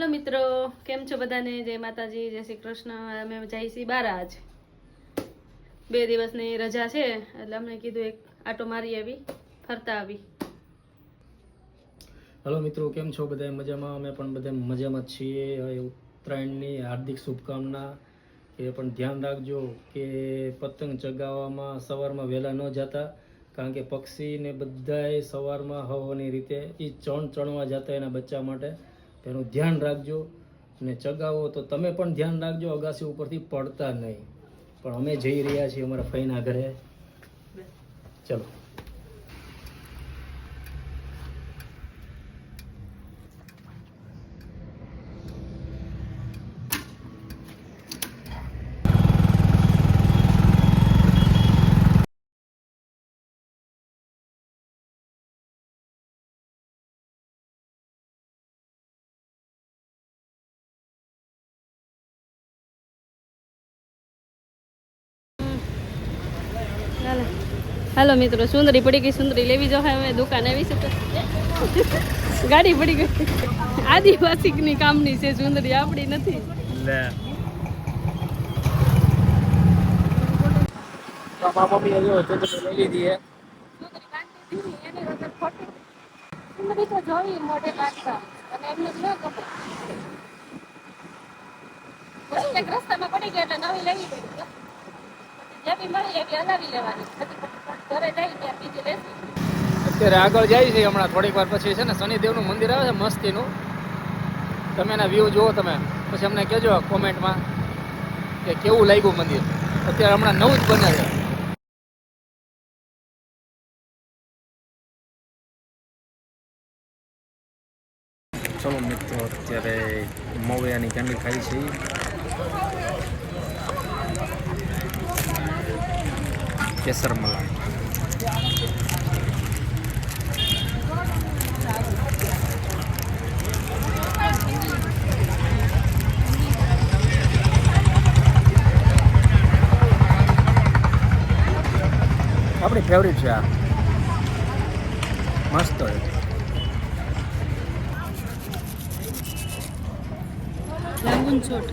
Hello मित्रों, केम छो बधाने? जय माताजी, जय श्री कृष्ण। अमे जई छी बार आज 2 દિવસની રજા છે એટલે અમને કીધું એક આટો મારી આવી, ફરતા આવી। हेलो मित्रों, केम छो बधाय मजामां? अमे पण बधाय मजामां ज छीए। उत्तरायणनी हार्दिक शुभकामना। ए पण ध्यान राखजो के पतंग चगाववामां सवारमां वहेला न जाता, कारण के पक्षी ने बधाय सवारमां हवानी रीते ई चणवा जाता एना बच्चा माटे। एनुं ध्यान राखजो ने चगावो तो तमे पण ध्यान राखजो, अगासी उपरथी पड़ता नहीं। पण अमे जई रह्या छीए अमारा फईना घरे। चलो। हेलो मित्रों, सुंदरी पड़ी गई। सुंदरी लेवी जो है दुकान આવી છે તો ગાડી પડી ગઈ। આદિવાસીની કામની છે સુંદરી, આપણી નથી। લે તો મારા મમ્મી જો તો લઈ લીધી હે સુંદરી કાંડી દીધી એની વગર ખોટી સુંદરી તો જોઈ મોઢે કાઢતા અને એમને ન ગમે। પછી એક રસ્તામાં પડી ગયા એટલે નવી લેવી પડી। જેવી મળી એવી હલાવી લેવાની, ઘરે જઈ ત્યાં બીજી લેવી। અત્યારે આગળ જાય છે હમણાં થોડીક વાર પછી છે ને શનિદેવનું મંદિર આવે છે મસ્તીનું। તમે એના વ્યૂ જુઓ, તમે પછી અમને કહેજો કોમેન્ટમાં કે કેવું લાગ્યું મંદિર। અત્યારે હમણાં નવું જ બને છે। ચલો મિત્રો, અત્યારે મવૈયાની કેન્ડી ખાઈ છે કેસર મલાઈ। આપણી ફેવરિટ છે આ, મસ્ત છે। જાંબુન છોટ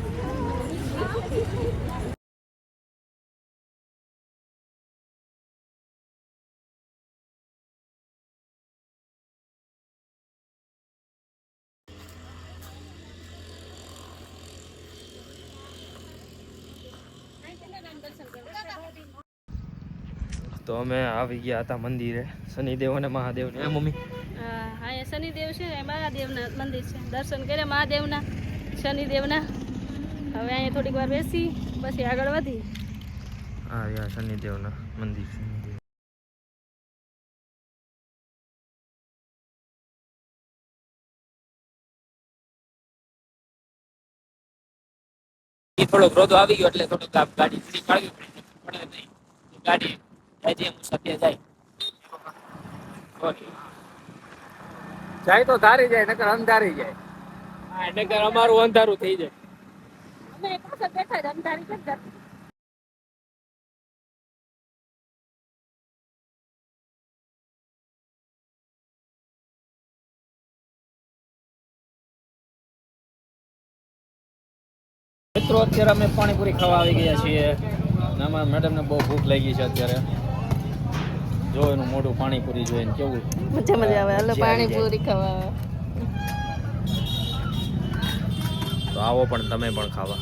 તો અમે આવી ગયા હતા મંદિરે, શનિદેવ અને મહાદેવને। હે મમ્મી? હા, એ શનિદેવ છે, મહાદેવના મંદિર છે। દર્શન કર્યા મહાદેવના, શનિદેવના। હવે અહીંયા થોડીક વાર બેસી પછી આગળ વધી। હા, યા શનિદેવના મંદિર છે। થોડો ક્રોધ આવી ગયો એટલે થોડુંક ગાડી ફ્રી પાડવી પડે નહીં, ગાડી જાય એમ સત્ય જાય જાય તો ધારી જાય, નકર અંધારી જાય। હા, નકર અમારું અંધારું થઈ જાય। અમે એક વખત બેઠા જ અંધારી કેમ જતી। મિત્રો, અત્યારે અમે પાણીપુરી ખાવા આવી ગયા છીએ। આમાં મેડમને બહુ ભૂખ લાગી છે અત્યારે। જો એનું મોઢું પાણીપુરી જોઈને કેવું મજા આવે। હાલો પાણીપુરી ખાવા। તો આવો પણ તમે પણ ખાવા।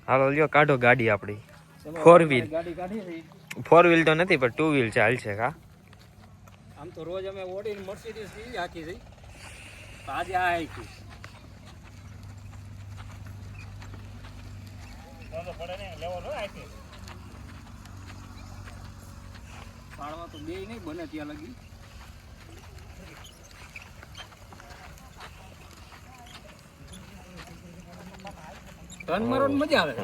હાલો લ્યો કાઢો ગાડી આપણી 4 વ્હીલ ગાડી કાઢી છે 4 વ્હીલ તો નથી પણ 2 વ્હીલ ચાલ છે કા આમ તો રોજ અમે ઓડીને મર્સિડીઝ ઈ હાકી છે આજે આ હાકી તો પડે ને લેવો નો હાકી પાડવા તો બે નહીં બને ત્યાં લગી ટર્ન મારવાની મજા આવે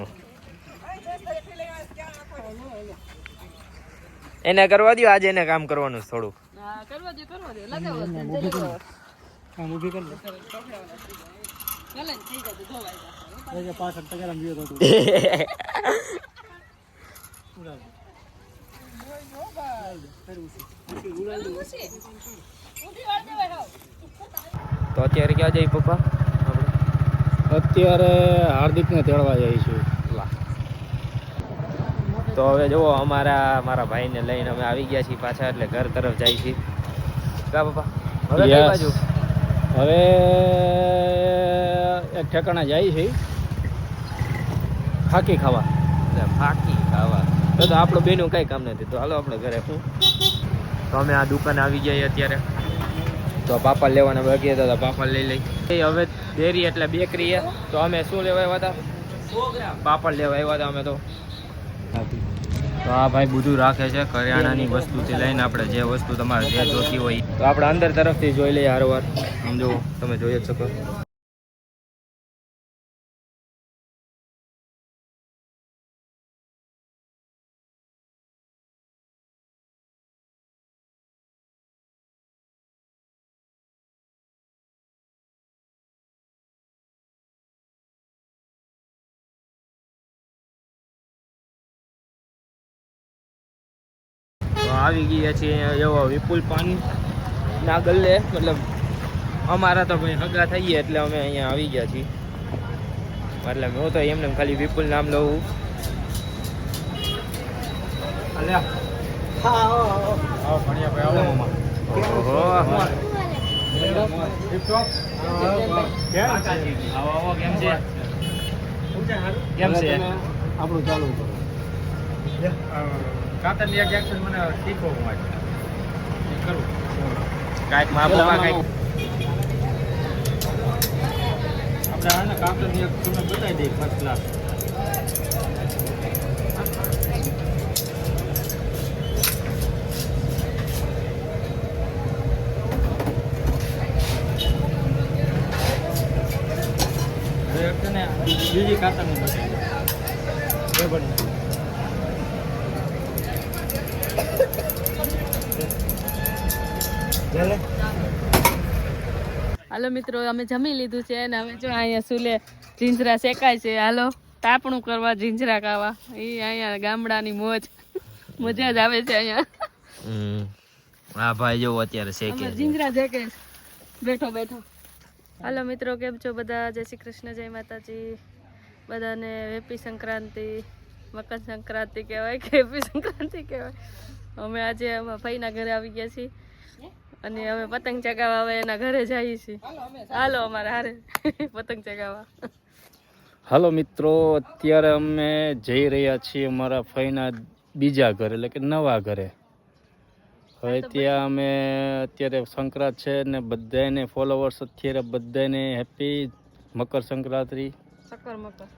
એને કરવા દો આજે એને કામ કરવાનું છે થોડું હા કરવા દે લગાવો ચલો આમ ઊભી કરી ચાલે ને થઈ જતું ધોવાઈ લે પાછળ તગારા ગયો તો તો અત્યારે ક્યાં જઈ પપ્પા અત્યારે હાર્દિકને તેડવા જાય છે તો હવે જુઓ મારા ભાઈને લઈને અમે આવી ગયા છીએ પાછા એટલે ઘર તરફ જાય છીએ કા પપ્પા હવે કઈ બાજુ હવે એક ઠેકાણા જાય છે ફાકી ખાવા ફાકી ખાવા તો આપણું બેનું કઈ કામ નથી તો હાલો આપણે ઘરે શું તો અમે આ દુકાને આવી ગયા અત્યારે તો પાપડ લેવાના બાકી હતા તો પાપડ લઈ લઈ હવે ડેરી એટલે બેકરી તો અમે શું લેવા આવ્યા હતા પાપડ લેવા આવ્યા હતા અમે તો આ ભાઈ બધું રાખે છે કરિયાણાની વસ્તુથી લઈને આપણે જે વસ્તુ તમારે જે જોતી હોય તો આપણે અંદર તરફથી જોઈ લઈએ હારવાર આમ જો તમે જોઈ જ શકો આવી ગયા છીએ એવો વિપુલ પાન ના ગલ્લે મતલબ અમારા તો ભાઈ હગા થઈએ એટલે અમે અહીંયા આવી ગયા છીએ મતલબ હું તો એમને ખાલી વિપુલ નામ લઉં કેમ છે આપણું ચાલુ કરો કાતરની એક એક્શન મને શીખવો માટે કરું કાંઈક મા બાપા કાંઈક આપણે આને કાતરની એક તમને બતાવી દઈએ ફર્સ્ટ ક્લાસ બીજી કાતરની બતાવી બરાબર હાલો મિત્રો અમે જમી લીધું છે અને હવે જો અહીંયા સુલે જીંજરા શેકાય છે હાલો તાપણું કરવા જીંજરા ખાવા એ અહીંયા ગામડાની મોજ મજા જ આવે છે અહીંયા હા ભાઈ જો અત્યારે શેકે જીંજરા શેકે બેઠો બેઠો હાલો મિત્રો કેમ છો બધા જય શ્રી કૃષ્ણ જય માતાજી બધાને હેપી સંક્રાંતિ મકર સંક્રાંતિ કહેવાય કે હેપી સંક્રાંતિ કહેવાય અમે આજે ભાઈના ઘરે આવી ગયા છીએ અને હવે પતંગ ચગાવવા હવે એના ઘરે જઈએ છીએ હાલો અમારે હારે પતંગ ચગાવવા હાલો મિત્રો અત્યારે અમે જઈ રહ્યા છીએ અમારા ફઈના બીજા ઘરે એટલે કે નવા ઘરે હવે ત્યાં અમે અત્યારે સંક્રાંત છે ને બધાને ફોલોવર્સ અત્યારે બધાને હેપી મકર સંક્રાંતિ સકર મકર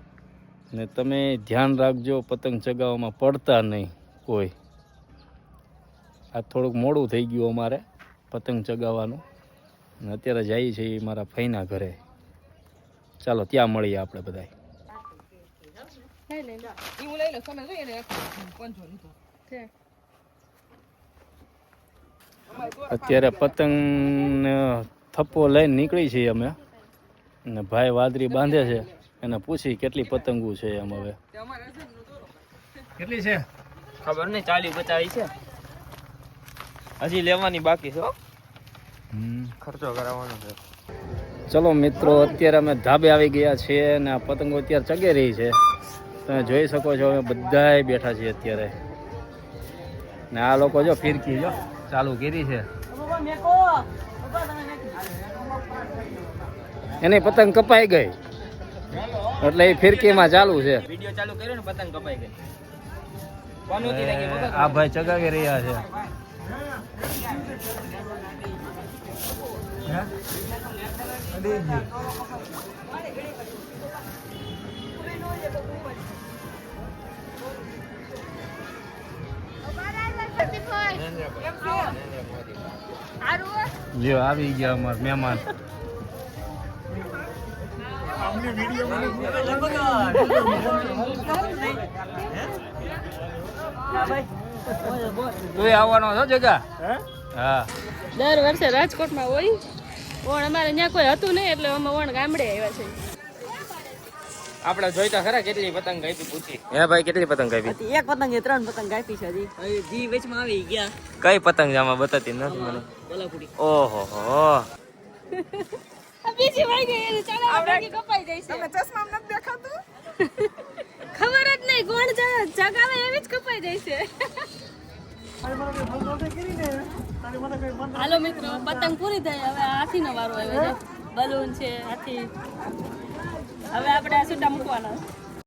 ને તમે ધ્યાન રાખજો પતંગ ચગાવવામાં પડતા નહીં કોઈ આ થોડુંક મોડું થઈ ગયું અમારે પતંગ ચગાવવાનું અને અત્યારે જઈએ છીએ મારા ફઈના ઘરે ચાલો ત્યાં મળીએ આપણે બધા અત્યારે પતંગ થપ્પો લઈને નીકળી છીએ અમે અને ભાઈ વાદળી બાંધે છે એને પૂછી કેટલી પતંગો છે એમ હવે કેટલી છે ખબર નહીં 40-50 છે હજી લેવાની બાકી છે ખર્ચો કરાવવાનો છે ચલો મિત્રો અત્યારે અમે ધાબે આવી ગયા છીએ અને આ પતંગો અત્યારે ચગી રહી છે તમે જોઈ શકો છો અમે બધાય બેઠા છીએ અત્યારે ને આ લોકો જો ફિરકી જો ચાલુ કરી છે એની પતંગ કપાઈ ગઈ એટલે એ ફિરકીમાં ચાલુ છે. વિડિયો ચાલુ કર્યો ને પતંગ કપાઈ ગઈ. કોનું હતી લાગી મગજ? આ ભાઈ ચગાવી રહ્યા છે. લ્યો આવી ગયા અમાર મહેમાન. તું આવવાનો છો જગા? હા. દર વર્ષે રાજકોટમાં હોય પણ અમારે ત્યાં કોઈ હતું નહીં એટલે અમે વણ ગામડે આવ્યા છે. આપણે જોઈતા ખરા કેટલી પતંગ કાપી પૂછી. હે ભાઈ કેટલી પતંગ કાપી? એક પતંગ 3 પતંગ કાપી છે હજી વેચમાં આવી ગયા. કઈ પતંગ આમાં બતાતી નથી મને. કોલાપુરી. ઓહો હો. આ બીજી વાઈ ગઈ એટલે ચાલો આપણે કપાઈ જાય છે. ચશ્મા નથી દેખાતું. ખબર જ નહીં કોણ જગાવે એવી જ કપાઈ જાય છે. હાલો મિત્રો પતંગ પૂરી થઈ હવે હાથીનો વારો આવ્યો છે. બલૂન છે હાથી. હવે આપણે આ છૂટા મૂકવાના.